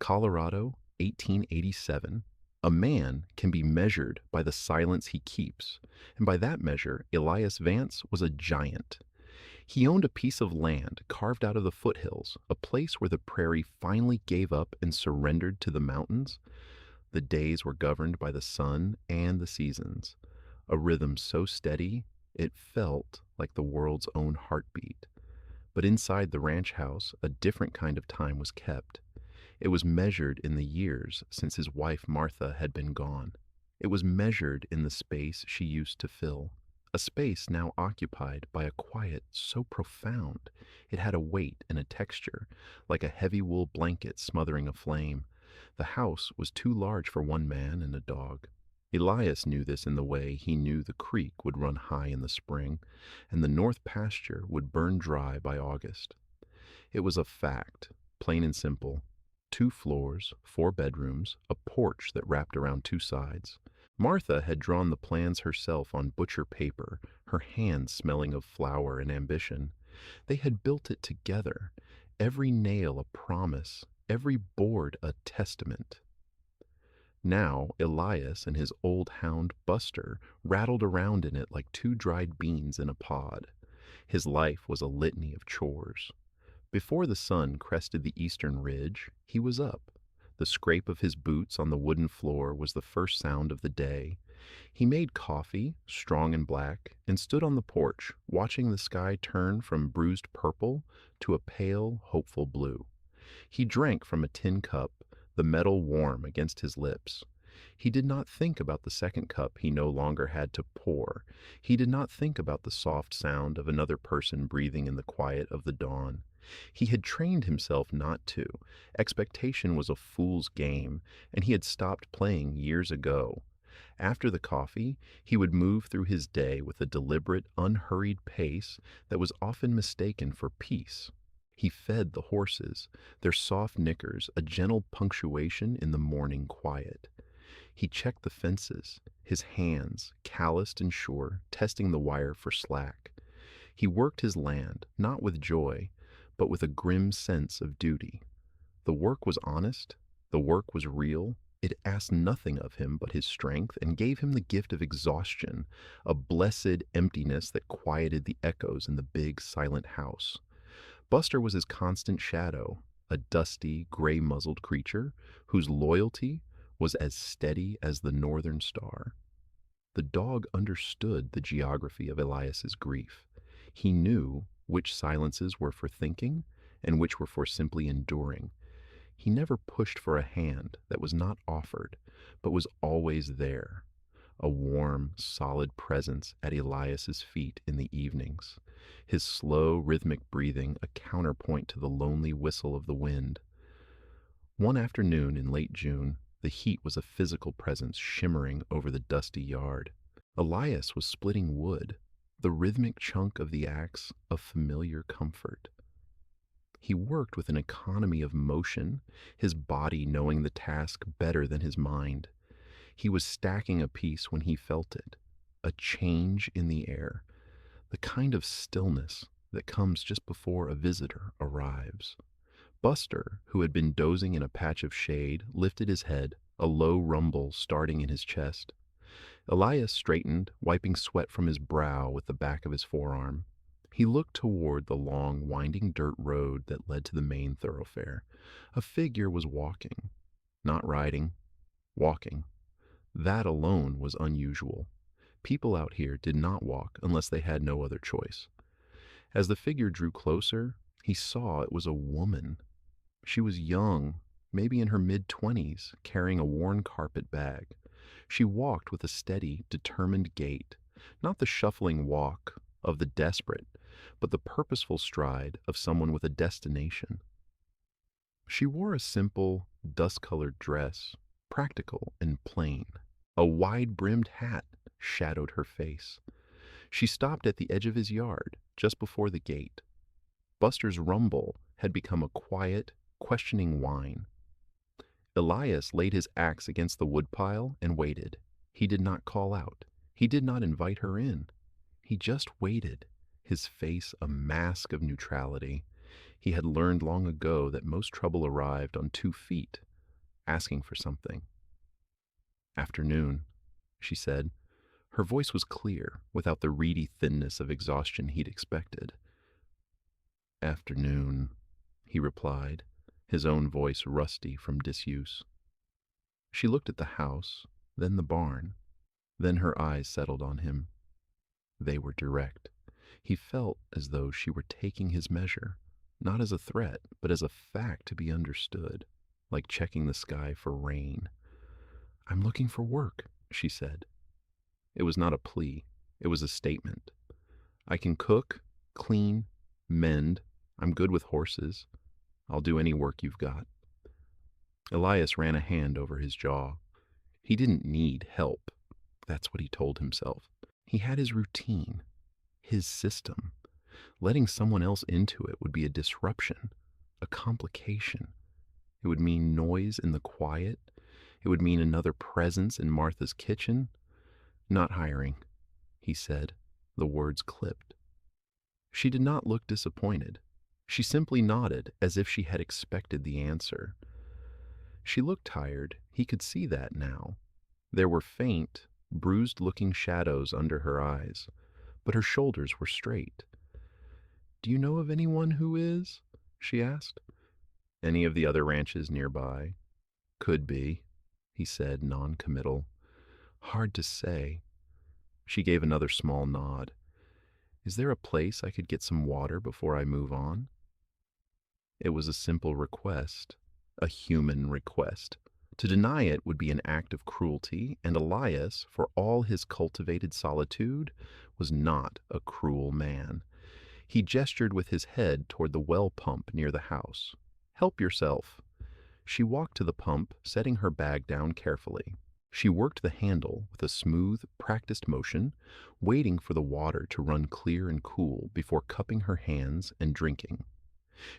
Colorado, 1887. A man can be measured by the silence he keeps, and by that measure, Elias Vance was a giant. He owned a piece of land carved out of the foothills, a place where the prairie finally gave up and surrendered to the mountains. The days were governed by the sun and the seasons, a rhythm so steady it felt like the world's own heartbeat. But inside the ranch house, a different kind of time was kept. It was measured in the years since his wife Martha had been gone. It was measured in the space she used to fill, a space now occupied by a quiet so profound it had a weight and a texture, like a heavy wool blanket smothering a flame. The house was too large for one man and a dog. Elias knew this in the way he knew the creek would run high in the spring, and the north pasture would burn dry by August. It was a fact, plain and simple. 2 floors, 4 bedrooms, a porch that wrapped around 2 sides. Martha had drawn the plans herself on butcher paper, her hands smelling of flour and ambition. They had built it together, every nail a promise, every board a testament. Now Elias and his old hound Buster rattled around in it like 2 dried beans in a pod. His life was a litany of chores. Before the sun crested the eastern ridge, he was up. The scrape of his boots on the wooden floor was the first sound of the day. He made coffee, strong and black, and stood on the porch, watching the sky turn from bruised purple to a pale, hopeful blue. He drank from a tin cup, the metal warm against his lips. He did not think about the second cup he no longer had to pour. He did not think about the soft sound of another person breathing in the quiet of the dawn. He had trained himself not to. Expectation was a fool's game, and he had stopped playing years ago. After the coffee, he would move through his day with a deliberate, unhurried pace that was often mistaken for peace. He fed the horses, their soft knickers a gentle punctuation in the morning quiet. He checked the fences, his hands, calloused and sure, testing the wire for slack. He worked his land, not with joy, but with a grim sense of duty. The work was honest, the work was real. It asked nothing of him but his strength and gave him the gift of exhaustion, a blessed emptiness that quieted the echoes in the big, silent house. Buster was his constant shadow, a dusty, gray-muzzled creature whose loyalty was as steady as the northern star. The dog understood the geography of Elias's grief. He knew which silences were for thinking and which were for simply enduring. He never pushed for a hand that was not offered, but was always there, a warm, solid presence at Elias's feet in the evenings, his slow, rhythmic breathing a counterpoint to the lonely whistle of the wind. One afternoon in late June, the heat was a physical presence shimmering over the dusty yard. Elias was splitting wood, the rhythmic chunk of the axe of familiar comfort. He worked with an economy of motion, his body knowing the task better than his mind. He was stacking a piece when he felt it, a change in the air, the kind of stillness that comes just before a visitor arrives. Buster, who had been dozing in a patch of shade, lifted his head, a low rumble starting in his chest. Elias straightened, wiping sweat from his brow with the back of his forearm. He looked toward the long, winding dirt road that led to the main thoroughfare. A figure was walking. Not riding, walking. That alone was unusual. People out here did not walk unless they had no other choice. As the figure drew closer, he saw it was a woman. She was young, maybe in her mid-20s, carrying a worn carpet bag. She walked with a steady, determined gait, not the shuffling walk of the desperate, but the purposeful stride of someone with a destination. She wore a simple, dust-colored dress, practical and plain. A wide-brimmed hat shadowed her face. She stopped at the edge of his yard, just before the gate. Buster's rumble had become a quiet, questioning whine. Elias laid his axe against the woodpile and waited. He did not call out. He did not invite her in. He just waited, his face a mask of neutrality. He had learned long ago that most trouble arrived on 2 feet, asking for something. "Afternoon," she said. Her voice was clear, without the reedy thinness of exhaustion he'd expected. "Afternoon," he replied, his own voice rusty from disuse. She looked at the house, then the barn, then her eyes settled on him. They were direct. He felt as though she were taking his measure, not as a threat, but as a fact to be understood, like checking the sky for rain. "I'm looking for work," she said. It was not a plea. It was a statement. "I can cook, clean, mend. I'm good with horses. I'll do any work you've got." Elias ran a hand over his jaw. He didn't need help. That's what he told himself. He had his routine, his system. Letting someone else into it would be a disruption, a complication. It would mean noise in the quiet. It would mean another presence in Martha's kitchen. "Not hiring," he said, the words clipped. She did not look disappointed. She simply nodded as if she had expected the answer. She looked tired. He could see that now. There were faint, bruised-looking shadows under her eyes, but her shoulders were straight. "Do you know of anyone who is?" she asked. "Any of the other ranches nearby?" "Could be," he said, non-committal. "Hard to say." She gave another small nod. "Is there a place I could get some water before I move on?" It was a simple request, a human request. To deny it would be an act of cruelty, and Elias, for all his cultivated solitude, was not a cruel man. He gestured with his head toward the well pump near the house. "Help yourself." She walked to the pump, setting her bag down carefully. She worked the handle with a smooth, practiced motion, waiting for the water to run clear and cool before cupping her hands and drinking.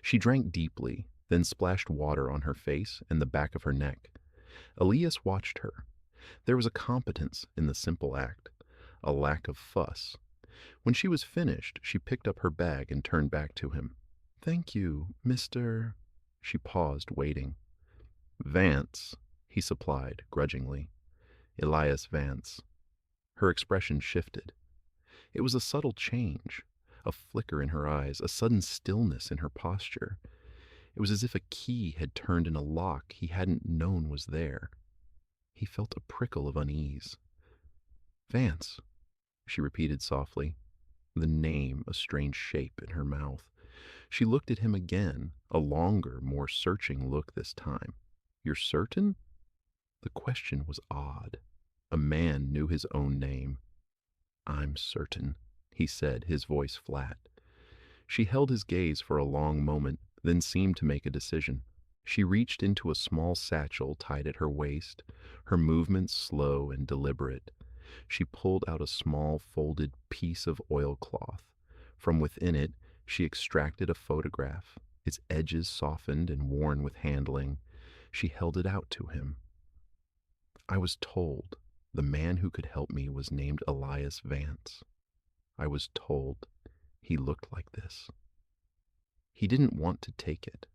She drank deeply, then splashed water on her face and the back of her neck. Elias watched her. There was a competence in the simple act, a lack of fuss. When she was finished, she picked up her bag and turned back to him. "Thank you, Mr." She paused, waiting. "Vance," he supplied, grudgingly. "Elias Vance." Her expression shifted. It was a subtle change, a flicker in her eyes, a sudden stillness in her posture. It was as if a key had turned in a lock he hadn't known was there. He felt a prickle of unease. "Vance," she repeated softly, the name a strange shape in her mouth. She looked at him again, a longer, more searching look this time. "You're certain?" The question was odd. A man knew his own name. "I'm certain," he said, his voice flat. She held his gaze for a long moment, then seemed to make a decision. She reached into a small satchel tied at her waist, her movements slow and deliberate. She pulled out a small folded piece of oilcloth. From within it, she extracted a photograph, its edges softened and worn with handling. She held it out to him. "I was told the man who could help me was named Elias Vance. I was told he looked like this." He didn't want to take it.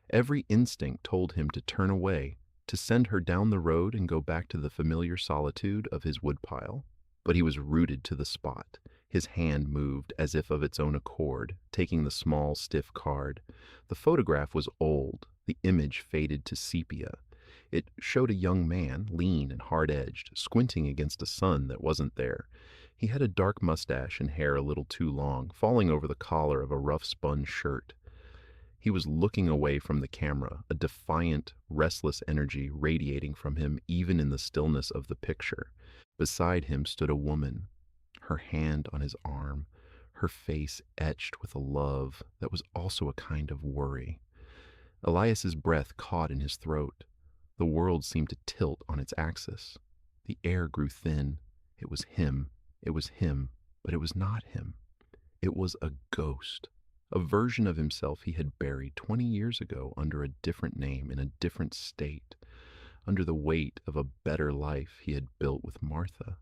Every instinct told him to turn away, to send her down the road and go back to the familiar solitude of his woodpile. But he was rooted to the spot. His hand moved as if of its own accord, taking the small, stiff card. The photograph was old, the image faded to sepia. It showed a young man, lean and hard-edged, squinting against a sun that wasn't there. He had a dark mustache and hair a little too long, falling over the collar of a rough-spun shirt. He was looking away from the camera, a defiant, restless energy radiating from him even in the stillness of the picture. Beside him stood a woman, her hand on his arm, her face etched with a love that was also a kind of worry. Elias's breath caught in his throat. The world seemed to tilt on its axis. The air grew thin. It was him, but it was not him. It was a ghost. A version of himself he had buried 20 years ago under a different name in a different state, under the weight of a better life he had built with Martha.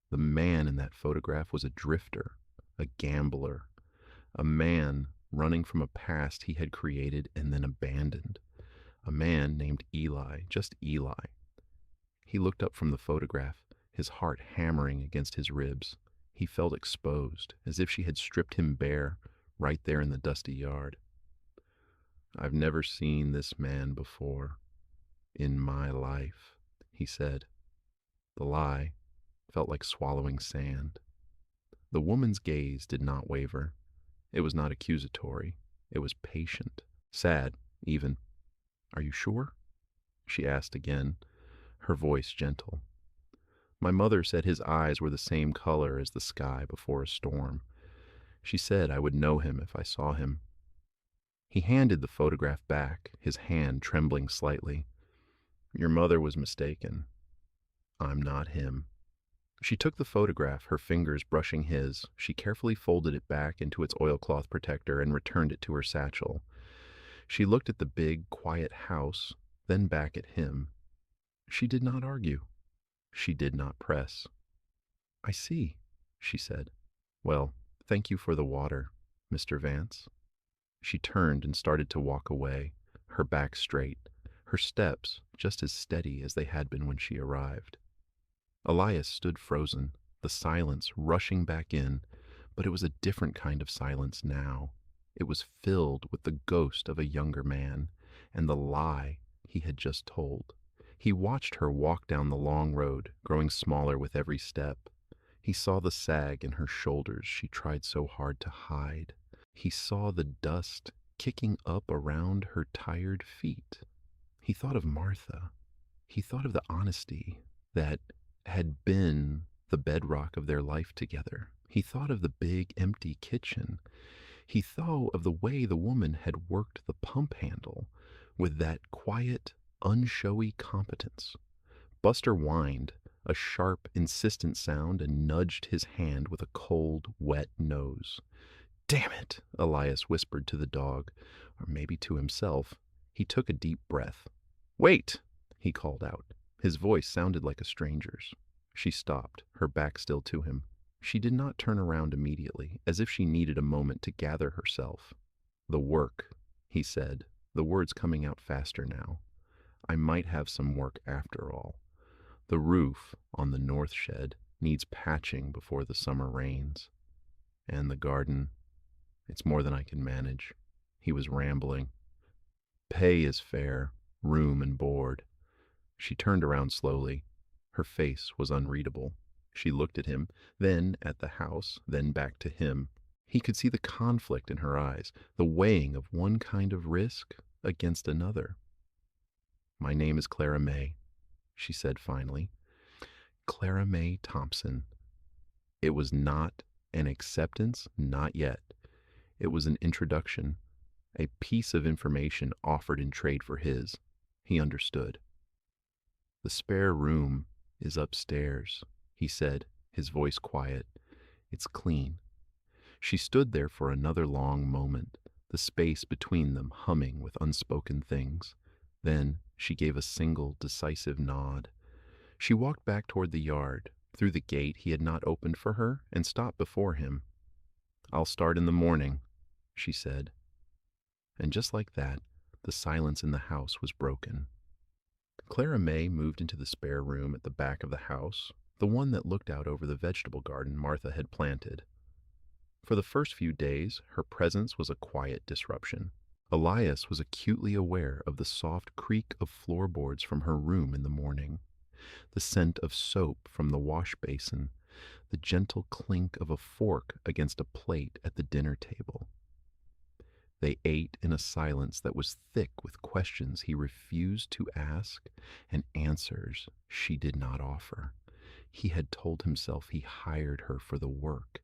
The man in that photograph was a drifter, a gambler, a man running from a past he had created and then abandoned, A man named Eli, just Eli. He looked up from the photograph, his heart hammering against his ribs. He felt exposed, as if she had stripped him bare, right there in the dusty yard. "I've never seen this man before, in my life," he said. The lie felt like swallowing sand. The woman's gaze did not waver. It was not accusatory. It was patient, sad, even. "Are you sure?" she asked again, her voice gentle. My mother said his eyes were the same color as the sky before a storm. She said I would know him if I saw him. He handed the photograph back, his hand trembling slightly. "Your mother was mistaken. I'm not him." She took the photograph, her fingers brushing his. She carefully folded it back into its oilcloth protector and returned it to her satchel. She looked at the big, quiet house, then back at him. She did not argue. She did not press. "I see," she said. "Well, thank you for the water, Mr. Vance." She turned and started to walk away, her back straight, her steps just as steady as they had been when she arrived. Elias stood frozen, the silence rushing back in, but it was a different kind of silence now. It was filled with the ghost of a younger man and the lie he had just told. He watched her walk down the long road, growing smaller with every step. He saw the sag in her shoulders she tried so hard to hide. He saw the dust kicking up around her tired feet. He thought of Martha. He thought of the honesty that had been the bedrock of their life together. He thought of the big, empty kitchen. He thought of the way the woman had worked the pump handle with that quiet, unshowy competence. Buster whined, a sharp, insistent sound, and nudged his hand with a cold, wet nose. "Damn it," Elias whispered to the dog, or maybe to himself. He took a deep breath. "Wait," he called out. His voice sounded like a stranger's. She stopped, her back still to him. She did not turn around immediately, as if she needed a moment to gather herself. "The work," he said, the words coming out faster now. "I might have some work after all. The roof on the north shed needs patching before the summer rains. And the garden, it's more than I can manage." He was rambling. "Pay is fair, room and board." She turned around slowly. Her face was unreadable. She looked at him, then at the house, then back to him. He could see the conflict in her eyes, the weighing of one kind of risk against another. "My name is Clara May," she said finally. Clara May Thompson. It was not an acceptance, not yet. It was an introduction, a piece of information offered in trade for his. He understood. "The spare room is upstairs," he said, his voice quiet. "It's clean." She stood there for another long moment, the space between them humming with unspoken things. Then she gave a single, decisive nod. She walked back toward the yard, through the gate he had not opened for her, and stopped before him. "I'll start in the morning," she said. And just like that, the silence in the house was broken. Clara May moved into the spare room at the back of the house, the one that looked out over the vegetable garden Martha had planted. For the first few days, her presence was a quiet disruption. Elias was acutely aware of the soft creak of floorboards from her room in the morning, the scent of soap from the wash basin, the gentle clink of a fork against a plate at the dinner table. They ate in a silence that was thick with questions he refused to ask and answers she did not offer. He had told himself he hired her for the work,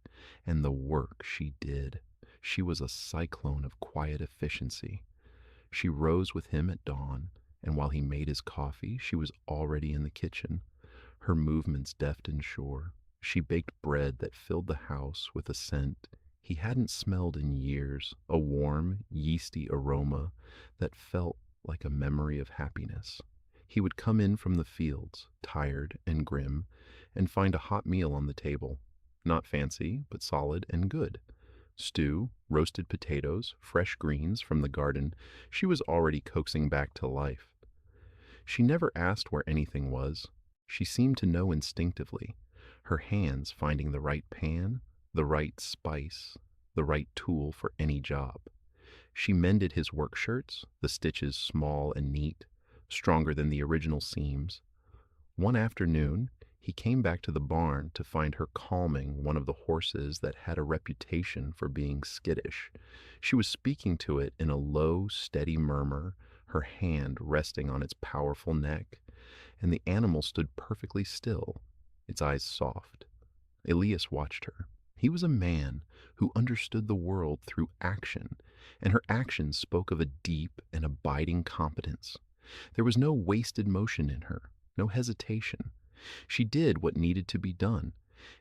and the work she did. She was a cyclone of quiet efficiency. She rose with him at dawn, and while he made his coffee, she was already in the kitchen, her movements deft and sure. She baked bread that filled the house with a scent he hadn't smelled in years, a warm, yeasty aroma that felt like a memory of happiness. He would come in from the fields, tired and grim, and find a hot meal on the table. Not fancy, but solid and good. Stew, roasted potatoes, fresh greens from the garden she was already coaxing back to life. She never asked where anything was. She seemed to know instinctively, her hands finding the right pan, the right spice, the right tool for any job. She mended his work shirts, the stitches small and neat, stronger than the original seams. One afternoon, he came back to the barn to find her calming one of the horses that had a reputation for being skittish. She was speaking to it in a low, steady murmur, her hand resting on its powerful neck, and the animal stood perfectly still, its eyes soft. Elias watched her. He was a man who understood the world through action, and her actions spoke of a deep and abiding competence. There was no wasted motion in her, no hesitation. She did what needed to be done,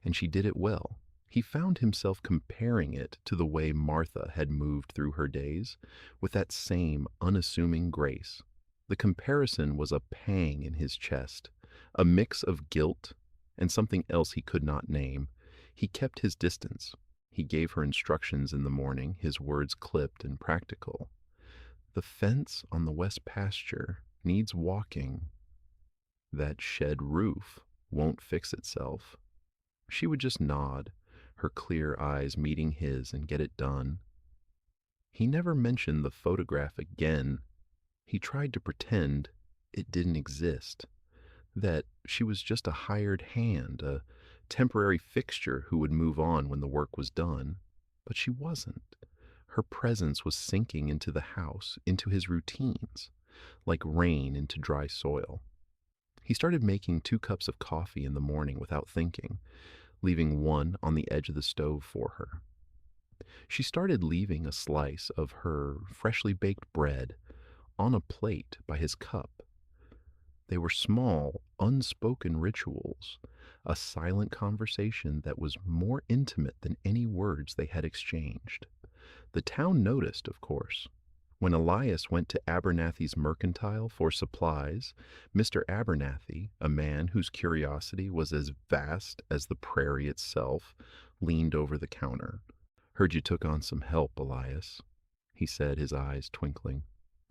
and she did it well. He found himself comparing it to the way Martha had moved through her days, with that same unassuming grace. The comparison was a pang in his chest, a mix of guilt and something else he could not name. He kept his distance. He gave her instructions in the morning, his words clipped and practical. The fence on the west pasture needs walking. That shed roof won't fix itself. She would just nod, her clear eyes meeting his, and get it done. He never mentioned the photograph again. He tried to pretend it didn't exist, that she was just a hired hand, a temporary fixture who would move on when the work was done. But she wasn't. Her presence was sinking into the house, into his routines, like rain into dry soil. He started making 2 cups of coffee in the morning without thinking, leaving one on the edge of the stove for her. She started leaving a slice of her freshly baked bread on a plate by his cup. They were small, unspoken rituals, a silent conversation that was more intimate than any words they had exchanged. The town noticed, of course. When Elias went to Abernathy's mercantile for supplies, Mr. Abernathy, a man whose curiosity was as vast as the prairie itself, leaned over the counter. "Heard you took on some help, Elias," he said, his eyes twinkling.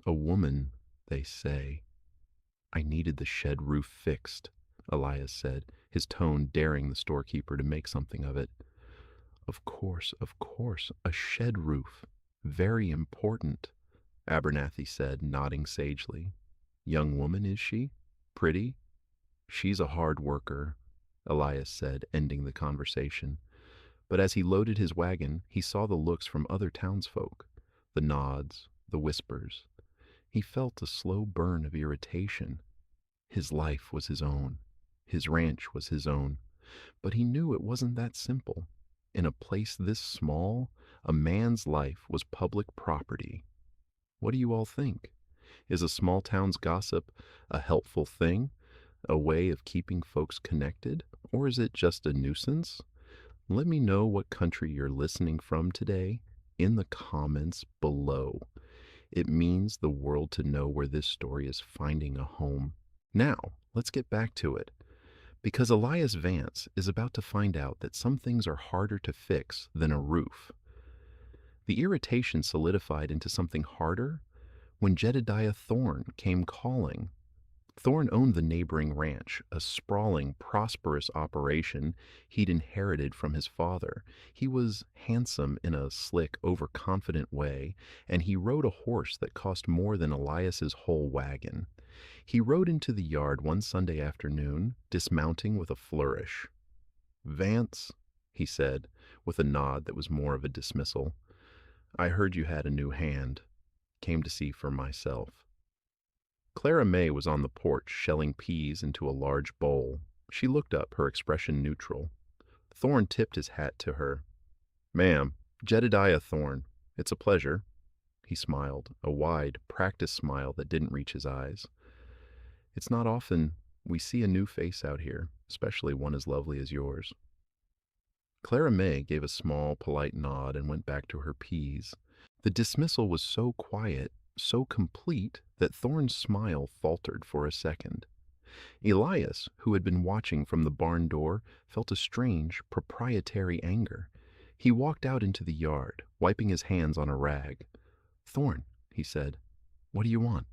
"A woman, they say." "I needed the shed roof fixed," Elias said, his tone daring the storekeeper to make something of it. Of course, a shed roof. Very important," Abernathy said, nodding sagely. "Young woman, is she? Pretty?" "She's a hard worker," Elias said, ending the conversation. But as he loaded his wagon, he saw the looks from other townsfolk, the nods, the whispers. He felt a slow burn of irritation. His life was his own. His ranch was his own. But he knew it wasn't that simple. In a place this small, a man's life was public property. What do you all think? Is a small town's gossip a helpful thing? A way of keeping folks connected? Or is it just a nuisance? Let me know what country you're listening from today in the comments below. It means the world to know where this story is finding a home. Now, let's get back to it. Because Elias Vance is about to find out that some things are harder to fix than a roof. The irritation solidified into something harder when Jedediah Thorne came calling. Thorne owned the neighboring ranch, a sprawling, prosperous operation he'd inherited from his father. He was handsome in a slick, overconfident way, and he rode a horse that cost more than Elias's whole wagon. He rode into the yard one Sunday afternoon, dismounting with a flourish. "Vance," he said, with a nod that was more of a dismissal, "I heard you had a new hand. Came to see for myself." Clara May was on the porch shelling peas into a large bowl. She looked up, her expression neutral. Thorne tipped his hat to her. "Ma'am, Jedediah Thorne. It's a pleasure." He smiled, a wide, practiced smile that didn't reach his eyes. "It's not often we see a new face out here, especially one as lovely as yours." Clara May gave a small, polite nod and went back to her peas. The dismissal was so quiet, so complete, that Thorne's smile faltered for a second. Elias, who had been watching from the barn door, felt a strange, proprietary anger. He walked out into the yard, wiping his hands on a rag. "Thorn," he said, "what do you want?"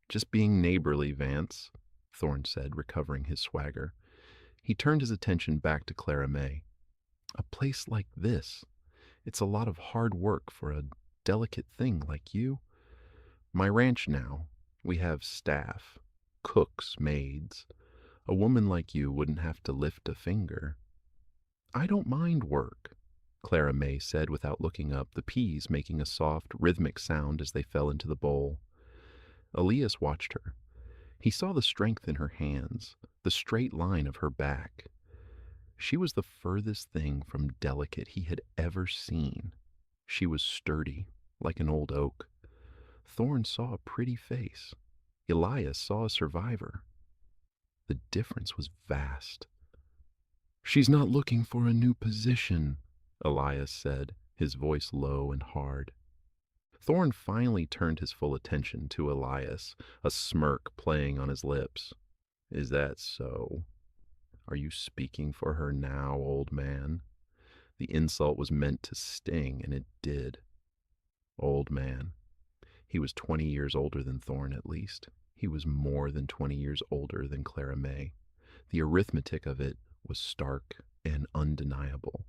"Just being neighborly, Vance," Thorn said, recovering his swagger. He turned his attention back to Clara May. "A place like this, it's a lot of hard work for a delicate thing like you. My ranch now, we have staff, cooks, maids. A woman like you wouldn't have to lift a finger." "I don't mind work," Clara May said without looking up, the peas making a soft, rhythmic sound as they fell into the bowl. Elias watched her. He saw the strength in her hands, the straight line of her back. She was the furthest thing from delicate he had ever seen. She was sturdy, like an old oak. Thorn saw a pretty face. Elias saw a survivor. The difference was vast. "She's not looking for a new position," Elias said, his voice low and hard. Thorn finally turned his full attention to Elias, a smirk playing on his lips. "Is that so? Are you speaking for her now, old man?" The insult was meant to sting, and it did. Old man. He was 20 years older than Thorn, at least. He was more than 20 years older than Clara May. The arithmetic of it was stark and undeniable.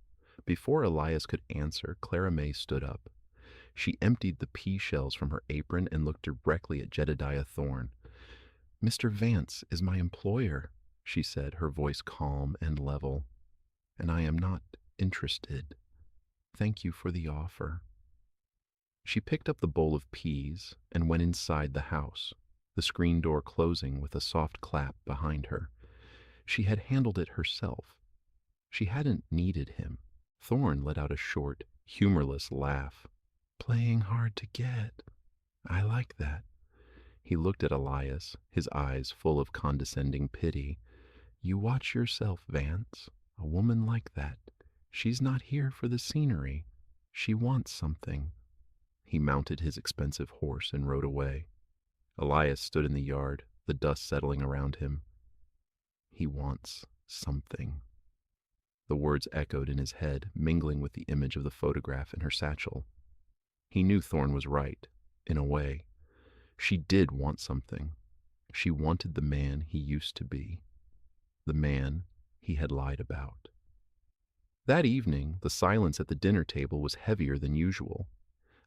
Before Elias could answer, Clara May stood up. She emptied the pea shells from her apron and looked directly at Jedediah Thorn. "Mr. Vance is my employer," she said, her voice calm and level, "and I am not interested. Thank you for the offer." She picked up the bowl of peas and went inside the house, the screen door closing with a soft clap behind her. She had handled it herself. She hadn't needed him. Thorn let out a short, humorless laugh. "Playing hard to get. I like that." He looked at Elias, his eyes full of condescending pity. "You watch yourself, Vance. A woman like that. She's not here for the scenery. She wants something." He mounted his expensive horse and rode away. Elias stood in the yard, the dust settling around him. "He wants something." The words echoed in his head, mingling with the image of the photograph in her satchel. He knew Thorn was right, in a way. She did want something. She wanted the man he used to be, the man he had lied about. That evening, the silence at the dinner table was heavier than usual.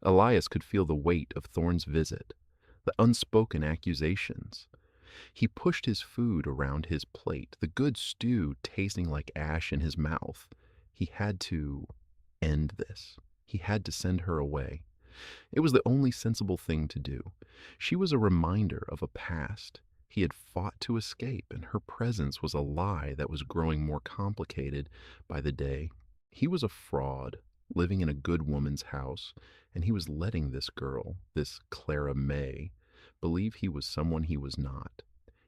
Elias could feel the weight of Thorn's visit, the unspoken accusations. He pushed his food around his plate, the good stew tasting like ash in his mouth. He had to end this. He had to send her away. It was the only sensible thing to do. She was a reminder of a past he had fought to escape, and her presence was a lie that was growing more complicated by the day. He was a fraud, living in a good woman's house, and he was letting this girl, this Clara May, believe he was someone he was not.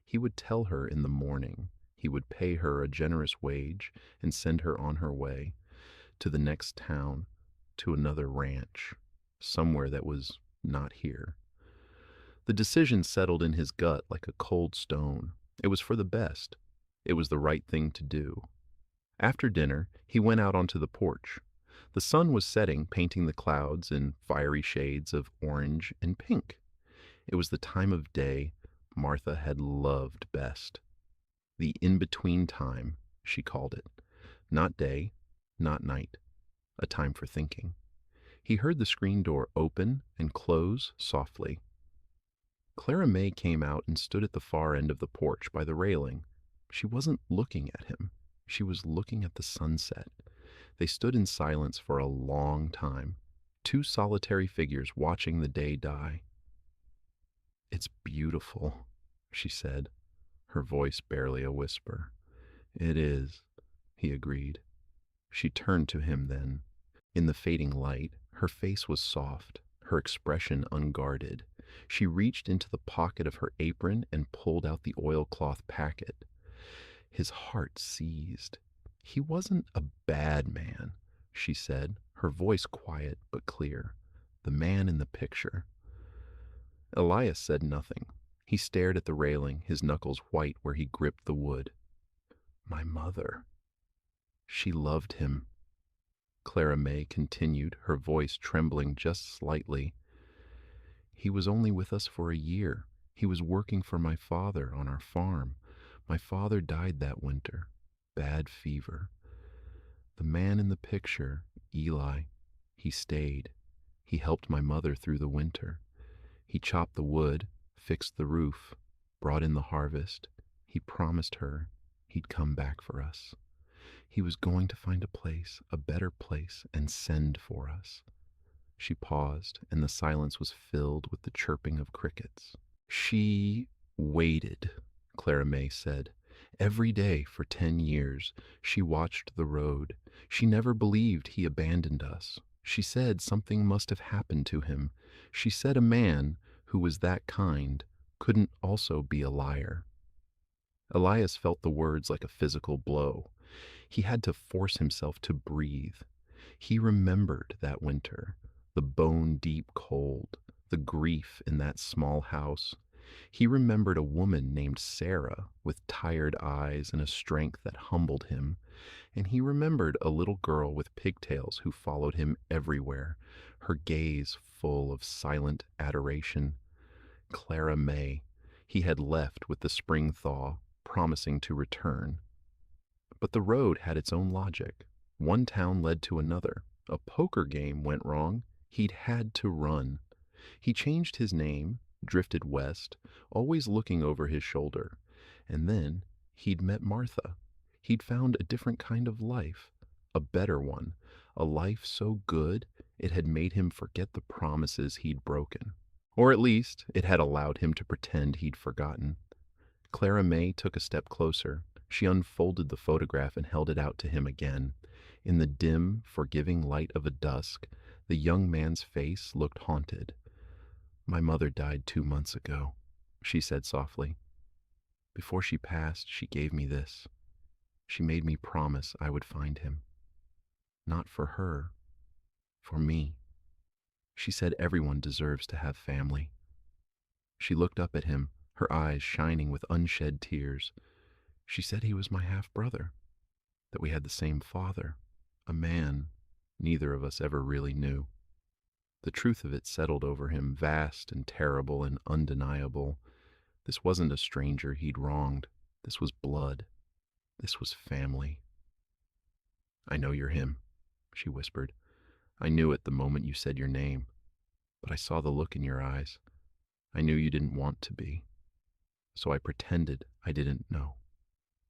He would tell her in the morning. He would pay her a generous wage and send her on her way to the next town, to another ranch, somewhere that was not here. The decision settled in his gut like a cold stone. It was for the best. It was the right thing to do. After dinner, he went out onto the porch. The sun was setting, painting the clouds in fiery shades of orange and pink. It was the time of day Martha had loved best. The in-between time, she called it. Not day, not night. A time for thinking. He heard the screen door open and close softly. Clara May came out and stood at the far end of the porch by the railing. She wasn't looking at him. She was looking at the sunset. They stood in silence for a long time, two solitary figures watching the day die. "It's beautiful," she said, her voice barely a whisper. "It is," he agreed. She turned to him then. In the fading light, her face was soft, her expression unguarded. She reached into the pocket of her apron and pulled out the oilcloth packet. His heart seized. "He wasn't a bad man," she said, her voice quiet but clear. "The man in the picture." Elias said nothing. He stared at the railing, his knuckles white where he gripped the wood. "My mother. She loved him." Clara May continued, her voice trembling just slightly. He was only with us for a year. He was working for my father on our farm. My father died that winter. Bad fever. The man in the picture, Eli, he stayed. He helped my mother through the winter. He chopped the wood, fixed the roof, brought in the harvest. He promised her he'd come back for us. He was going to find a place, a better place, and send for us. She paused, and the silence was filled with the chirping of crickets. She waited, Clara May said. Every day for 10 years, she watched the road. She never believed he abandoned us. She said something must have happened to him. She said a man who was that kind couldn't also be a liar. Elias felt the words like a physical blow. He had to force himself to breathe. He remembered that winter, the bone-deep cold, the grief in that small house. He remembered a woman named Sarah with tired eyes and a strength that humbled him. And he remembered a little girl with pigtails who followed him everywhere, her gaze full of silent adoration. Clara May. He had left with the spring thaw, promising to return. But the road had its own logic. One town led to another. A poker game went wrong. He'd had to run. He changed his name, drifted west, always looking over his shoulder. And then he'd met Martha. He'd found a different kind of life, a better one, a life so good it had made him forget the promises he'd broken. Or at least it had allowed him to pretend he'd forgotten. Clara May took a step closer. She unfolded the photograph and held it out to him again. In the dim, forgiving light of a dusk, the young man's face looked haunted. "My mother died 2 months ago," she said softly. "Before she passed, she gave me this. She made me promise I would find him. Not for her, for me. She said everyone deserves to have family." She looked up at him, her eyes shining with unshed tears. "She said he was my half-brother, that we had the same father, a man neither of us ever really knew." The truth of it settled over him, vast and terrible and undeniable. This wasn't a stranger he'd wronged. This was blood. This was family. "I know you're him," she whispered. "I knew it the moment you said your name. But I saw the look in your eyes. I knew you didn't want to be. So I pretended I didn't know."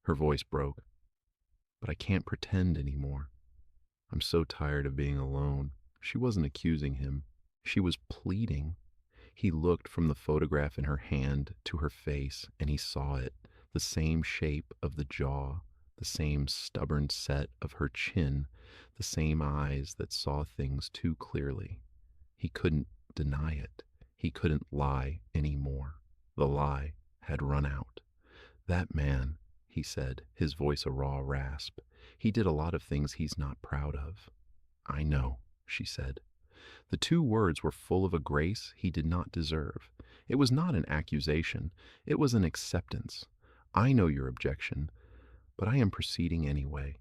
Her voice broke. "But I can't pretend anymore. I'm so tired of being alone." She wasn't accusing him. She was pleading. He looked from the photograph in her hand to her face, and he saw it, the same shape of the jaw, the same stubborn set of her chin, the same eyes that saw things too clearly. He couldn't deny it. He couldn't lie anymore. The lie had run out. "That man," he said, his voice a raw rasp, "he did a lot of things he's not proud of." "I know," she said. The 2 words were full of a grace he did not deserve. It was not an accusation. It was an acceptance. "I know your objection, but I am proceeding anyway."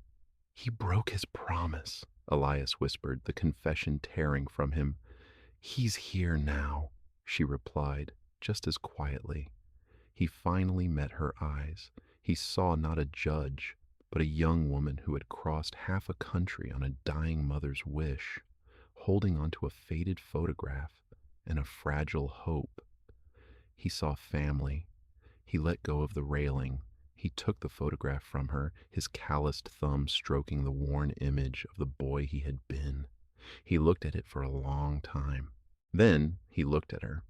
"He broke his promise," Elias whispered, the confession tearing from him. "He's here now," she replied, just as quietly. He finally met her eyes. He saw not a judge, but a young woman who had crossed half a country on a dying mother's wish, holding onto a faded photograph and a fragile hope. He saw family. He let go of the railing. He took the photograph from her, his calloused thumb stroking the worn image of the boy he had been. He looked at it for a long time. Then he looked at her.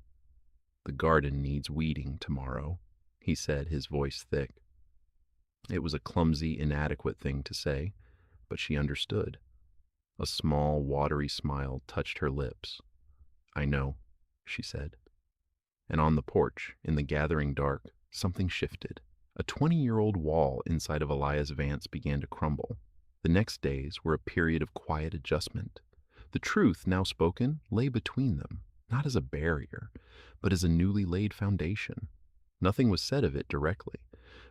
"The garden needs weeding tomorrow," he said, his voice thick. It was a clumsy, inadequate thing to say, but she understood. A small, watery smile touched her lips. "I know," she said. And on the porch, in the gathering dark, something shifted. A 20-year-old wall inside of Elias Vance began to crumble. The next days were a period of quiet adjustment. The truth, now spoken, lay between them, not as a barrier, but as a newly laid foundation. Nothing was said of it directly,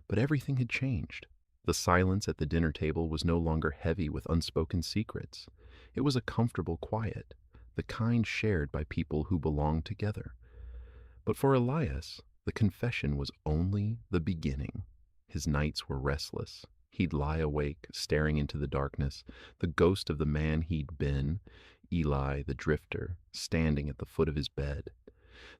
but everything had changed. The silence at the dinner table was no longer heavy with unspoken secrets. It was a comfortable quiet, the kind shared by people who belonged together. But for Elias, the confession was only the beginning. His nights were restless. He'd lie awake, staring into the darkness, the ghost of the man he'd been, Eli the drifter, standing at the foot of his bed.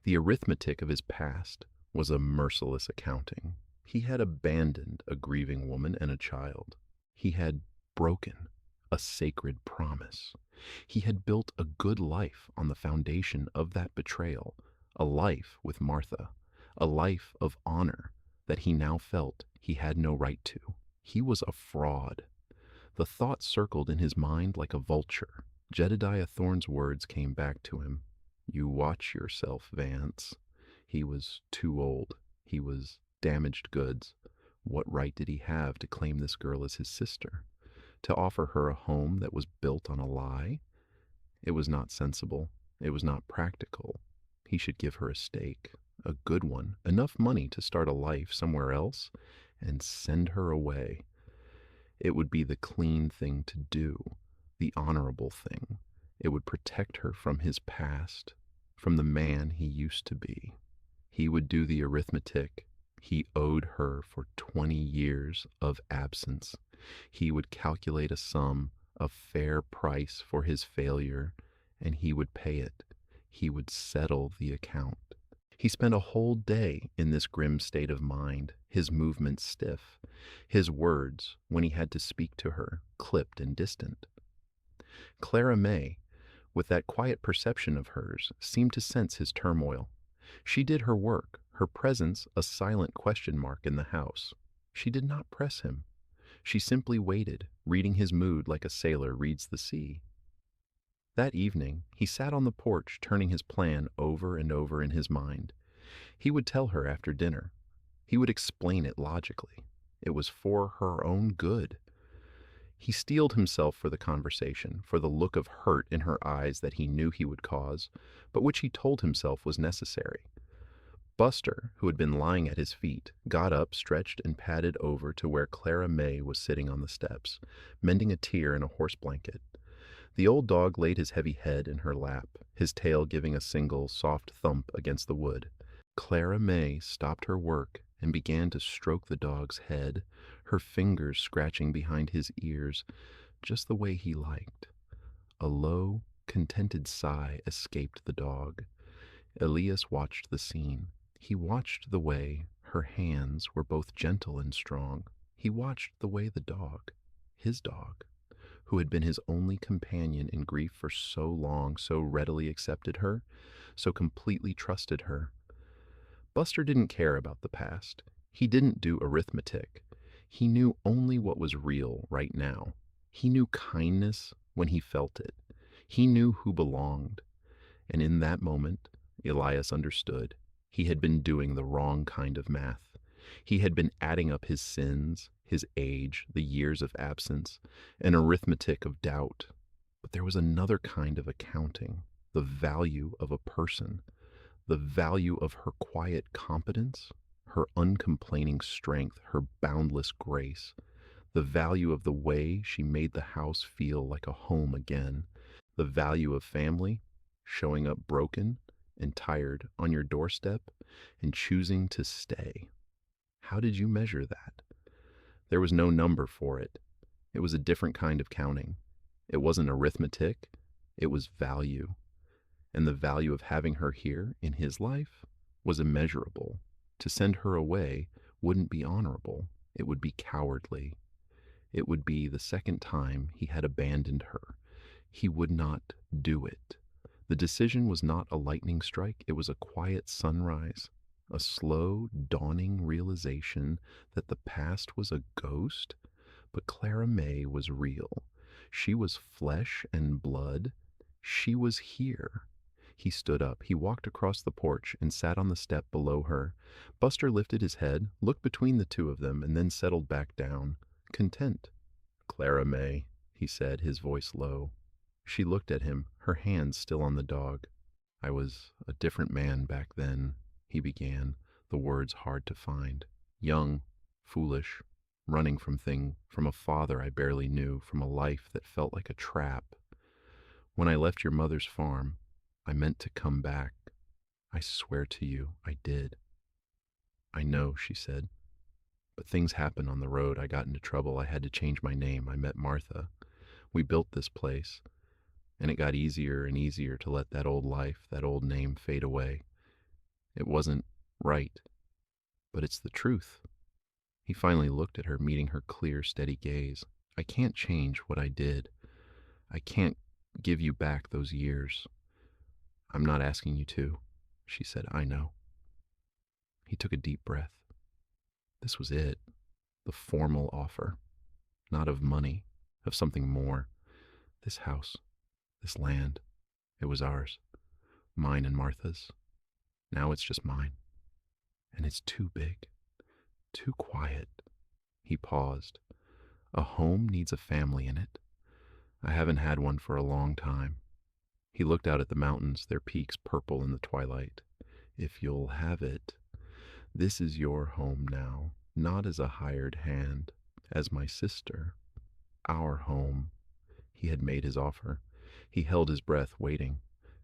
The arithmetic of his past was a merciless accounting. He had abandoned a grieving woman and a child. He had broken a sacred promise. He had built a good life on the foundation of that betrayal, a life with Martha, a life of honor that he now felt he had no right to. He was a fraud. The thought circled in his mind like a vulture. Jedediah Thorne's words came back to him. You watch yourself, Vance. He was too old. He was damaged goods. What right did he have to claim this girl as his sister? To offer her a home that was built on a lie? It was not sensible. It was not practical. He should give her a stake, a good one, enough money to start a life somewhere else, and send her away. It would be the clean thing to do, the honorable thing. It would protect her from his past, from the man he used to be. He would do the arithmetic. He owed her for 20 years of absence. He would calculate a sum, a fair price for his failure, and he would pay it. He would settle the account. He spent a whole day in this grim state of mind, his movements stiff, his words, when he had to speak to her, clipped and distant. Clara May, with that quiet perception of hers, seemed to sense his turmoil. She did her work, her presence a silent question mark in the house. She did not press him. She simply waited, reading his mood like a sailor reads the sea. That evening, he sat on the porch turning his plan over and over in his mind. He would tell her after dinner. He would explain it logically. It was for her own good. He steeled himself for the conversation, for the look of hurt in her eyes that he knew he would cause, but which he told himself was necessary. Buster, who had been lying at his feet, got up, stretched, and padded over to where Clara May was sitting on the steps, mending a tear in a horse blanket. The old dog laid his heavy head in her lap, his tail giving a single, soft thump against the wood. Clara May stopped her work and began to stroke the dog's head, her fingers scratching behind his ears, just the way he liked. A low, contented sigh escaped the dog. Elias watched the scene. He watched the way her hands were both gentle and strong. He watched the way the dog, his dog, who had been his only companion in grief for so long, so readily accepted her, so completely trusted her. Buster didn't care about the past. He didn't do arithmetic. He knew only what was real right now. He knew kindness when he felt it. He knew who belonged. And in that moment, Elias understood. He had been doing the wrong kind of math. He had been adding up his sins, his age, the years of absence, an arithmetic of doubt. But there was another kind of accounting, the value of a person, the value of her quiet competence, her uncomplaining strength, her boundless grace, the value of the way she made the house feel like a home again, the value of family, showing up broken and tired on your doorstep and choosing to stay. How did you measure that? There was no number for it. It was a different kind of counting. It wasn't arithmetic, it was value. And the value of having her here in his life was immeasurable. To send her away wouldn't be honorable. It would be cowardly. It would be the second time he had abandoned her. He would not do it. The decision was not a lightning strike. It was a quiet sunrise, a slow, dawning realization that the past was a ghost, but Clara May was real. She was flesh and blood. She was here. He stood up. He walked across the porch and sat on the step below her. Buster lifted his head, looked between the two of them, and then settled back down, content. Clara May, he said, his voice low. She looked at him, her hands still on the dog. I was a different man back then, he began, the words hard to find. Young, foolish, running from a father I barely knew, from a life that felt like a trap. When I left your mother's farm, I meant to come back. I swear to you, I did. I know, she said. But things happened on the road. I got into trouble. I had to change my name. I met Martha. We built this place, and it got easier and easier to let that old life, that old name fade away. It wasn't right, but it's the truth. He finally looked at her, meeting her clear, steady gaze. I can't change what I did. I can't give you back those years. I'm not asking you to, she said. I know. He took a deep breath. This was it, the formal offer, not of money, of something more. This house, this land, it was ours, mine and Martha's. Now it's just mine. And it's too big, too quiet. He paused. A home needs a family in it. I haven't had one for a long time. He looked out at the mountains, their peaks purple in the twilight. If you'll have it, this is your home now, not as a hired hand, as my sister. Our home. He had made his offer. He held his breath, waiting.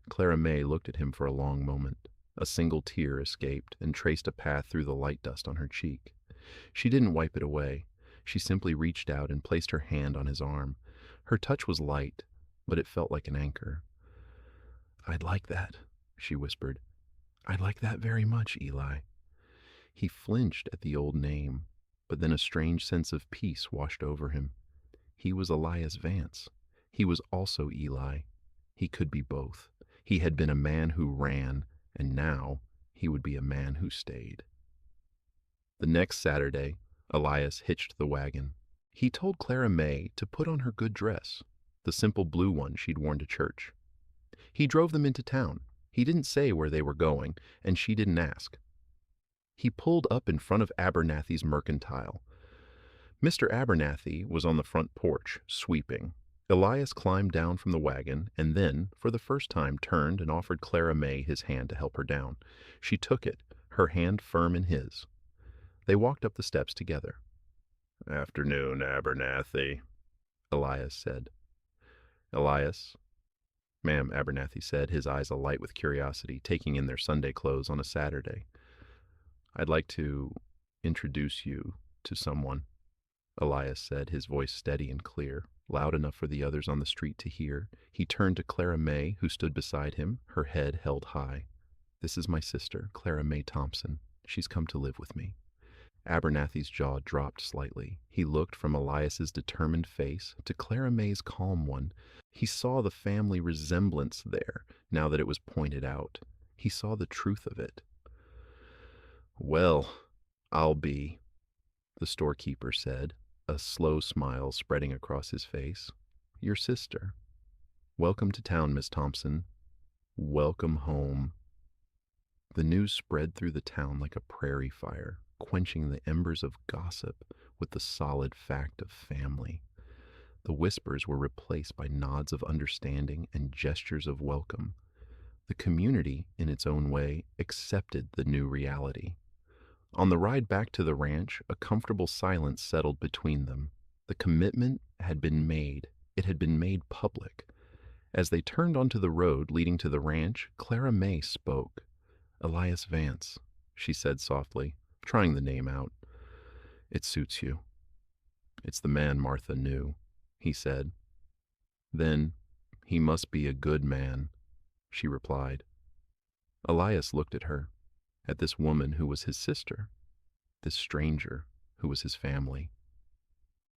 Clara May looked at him for a long moment. A single tear escaped and traced a path through the light dust on her cheek. She didn't wipe it away. She simply reached out and placed her hand on his arm. Her touch was light, but it felt like an anchor. I'd like that, she whispered. I'd like that very much, Eli. He flinched at the old name, but then a strange sense of peace washed over him. He was Elias Vance. He was also Eli. He could be both. He had been a man who ran, and now he would be a man who stayed. The next Saturday, Elias hitched the wagon. He told Clara May to put on her good dress, the simple blue one she'd worn to church. He drove them into town. He didn't say where they were going, and she didn't ask. He pulled up in front of Abernathy's mercantile. Mr. Abernathy was on the front porch, sweeping. Elias climbed down from the wagon and then, for the first time, turned and offered Clara May his hand to help her down. She took it, her hand firm in his. They walked up the steps together. "Afternoon, Abernathy," Elias said. "Elias?" "Ma'am," Abernathy said, his eyes alight with curiosity, taking in their Sunday clothes on a Saturday. "I'd like to introduce you to someone," Elias said, his voice steady and clear, loud enough for the others on the street to hear. He turned to Clara May, who stood beside him, her head held high. "This is my sister, Clara May Thompson. She's come to live with me." Abernathy's jaw dropped slightly. He looked from Elias's determined face to Clara May's calm one. He saw the family resemblance there, now that it was pointed out. He saw the truth of it. "Well, I'll be," the storekeeper said, a slow smile spreading across his face. "Your sister. Welcome to town, Miss Thompson. Welcome home." The news spread through the town like a prairie fire, quenching the embers of gossip with the solid fact of family. The whispers were replaced by nods of understanding and gestures of welcome. The community, in its own way, accepted the new reality. On the ride back to the ranch, a comfortable silence settled between them. The commitment had been made. It had been made public. As they turned onto the road leading to the ranch, Clara May spoke. "Elias Vance," she said softly, trying the name out. "It suits you." "It's the man Martha knew," he said. "Then he must be a good man," she replied. Elias looked at her, at this woman who was his sister, this stranger who was his family.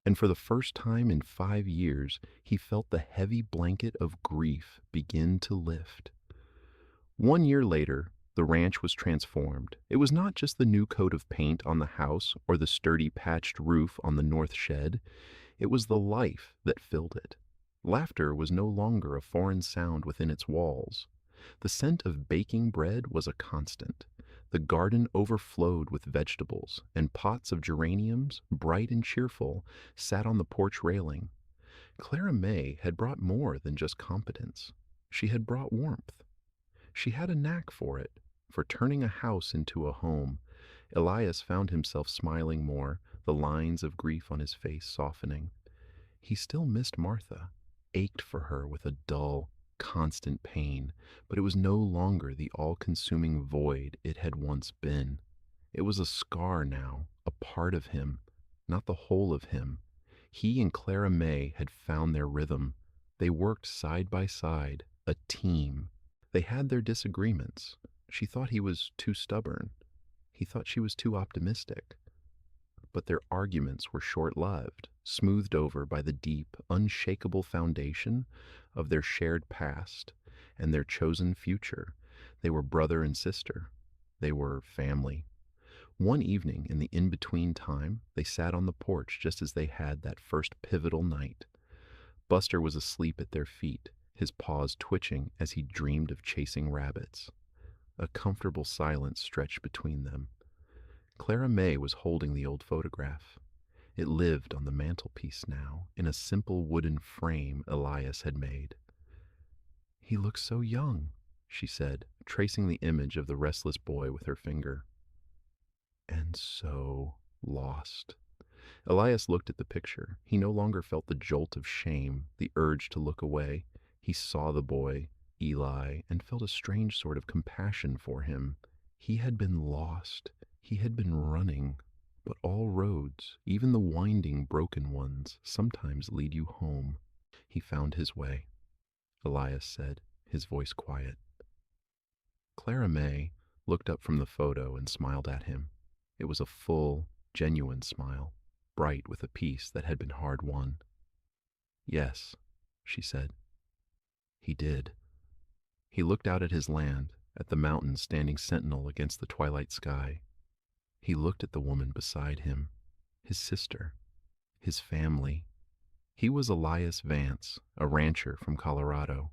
And for the first time in 5 years, he felt the heavy blanket of grief begin to lift. 1 year later, the ranch was transformed. It was not just the new coat of paint on the house or the sturdy patched roof on the north shed. It was the life that filled it. Laughter was no longer a foreign sound within its walls. The scent of baking bread was a constant. The garden overflowed with vegetables, and pots of geraniums, bright and cheerful, sat on the porch railing. Clara May had brought more than just competence. She had brought warmth. She had a knack for it, for turning a house into a home. Elias found himself smiling more, the lines of grief on his face softening. He still missed Martha, ached for her with a dull, constant pain, but it was no longer the all-consuming void it had once been. It was a scar now, a part of him, not the whole of him. He and Clara May had found their rhythm. They worked side by side, a team. They had their disagreements. She thought he was too stubborn. He thought she was too optimistic. But their arguments were short-lived, smoothed over by the deep, unshakable foundation of their shared past and their chosen future. They were brother and sister. They were family. One evening in the in-between time, they sat on the porch just as they had that first pivotal night. Buster was asleep at their feet, his paws twitching as he dreamed of chasing rabbits. A comfortable silence stretched between them. Clara May was holding the old photograph. It lived on the mantelpiece now, in a simple wooden frame Elias had made. "He looks so young," she said, tracing the image of the restless boy with her finger. "And so lost." Elias looked at the picture. He no longer felt the jolt of shame, the urge to look away. He saw the boy, Eli, and felt a strange sort of compassion for him. He had been lost. He had been running. But all roads, even the winding, broken ones, sometimes lead you home. He found his way, Elias said, his voice quiet. Clara May looked up from the photo and smiled at him. It was a full, genuine smile, bright with a peace that had been hard won. "Yes," she said. He did. He looked out at his land, at the mountains standing sentinel against the twilight sky. He looked at the woman beside him, his sister, his family. He was Elias Vance, a rancher from Colorado.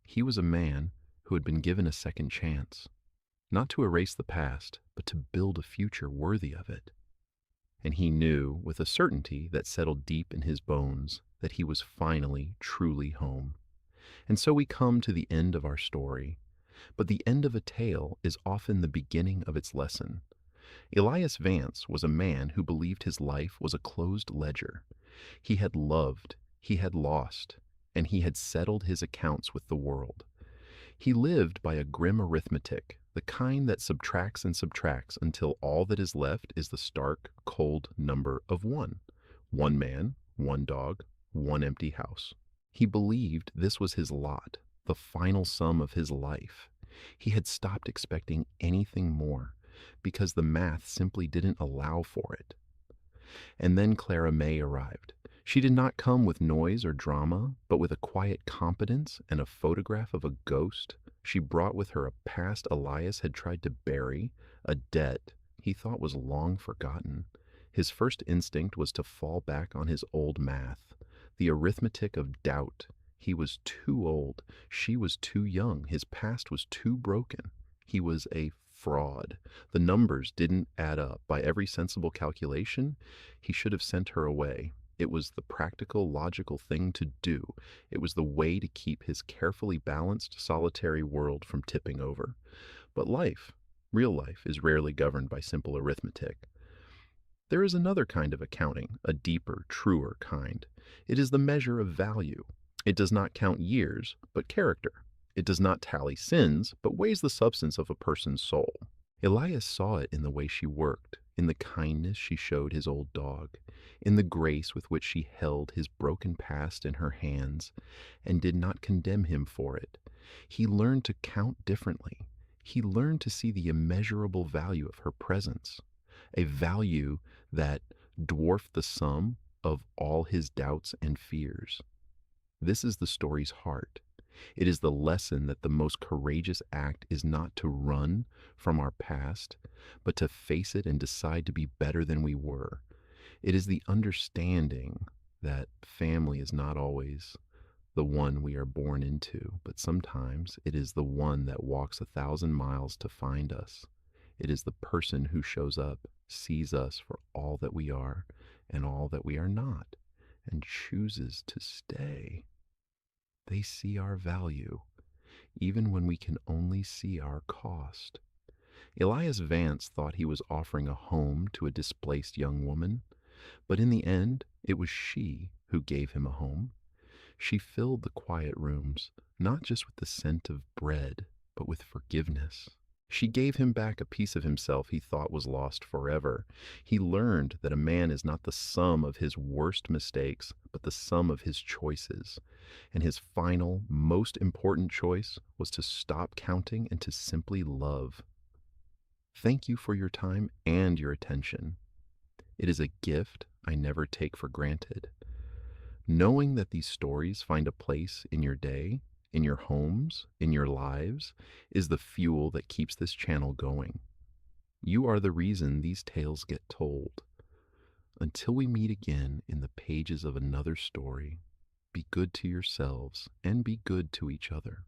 He was a man who had been given a second chance, not to erase the past, but to build a future worthy of it. And he knew, with a certainty that settled deep in his bones, that he was finally, truly home. And so we come to the end of our story. But the end of a tale is often the beginning of its lesson. Elias Vance was a man who believed his life was a closed ledger. He had loved, he had lost, and he had settled his accounts with the world. He lived by a grim arithmetic, the kind that subtracts and subtracts until all that is left is the stark, cold number of one. One man, one dog, one empty house. He believed this was his lot, the final sum of his life. He had stopped expecting anything more, because the math simply didn't allow for it. And then Clara May arrived. She did not come with noise or drama, but with a quiet competence and a photograph of a ghost. She brought with her a past Elias had tried to bury, a debt he thought was long forgotten. His first instinct was to fall back on his old math, the arithmetic of doubt. He was too old, she was too young, his past was too broken. He was a fraud. The numbers didn't add up. By every sensible calculation, he should have sent her away. It was the practical, logical thing to do. It was the way to keep his carefully balanced, solitary world from tipping over. But life, real life, is rarely governed by simple arithmetic. There is another kind of accounting, a deeper, truer kind. It is the measure of value. It does not count years, but character. It does not tally sins, but weighs the substance of a person's soul. Elias saw it in the way she worked, in the kindness she showed his old dog, in the grace with which she held his broken past in her hands and did not condemn him for it. He learned to count differently. He learned to see the immeasurable value of her presence, a value that dwarfed the sum of all his doubts and fears. This is the story's heart. It is the lesson that the most courageous act is not to run from our past, but to face it and decide to be better than we were. It is the understanding that family is not always the one we are born into, but sometimes it is the one that walks 1,000 miles to find us. It is the person who shows up, sees us for all that we are and all that we are not, and chooses to stay. They see our value, even when we can only see our cost. Elias Vance thought he was offering a home to a displaced young woman, but in the end, it was she who gave him a home. She filled the quiet rooms, not just with the scent of bread, but with forgiveness. She gave him back a piece of himself he thought was lost forever. He learned that a man is not the sum of his worst mistakes, but the sum of his choices. And his final, most important choice was to stop counting and to simply love. Thank you for your time and your attention. It is a gift I never take for granted. Knowing that these stories find a place in your day, in your homes, in your lives, is the fuel that keeps this channel going. You are the reason these tales get told. Until we meet again in the pages of another story, be good to yourselves and be good to each other.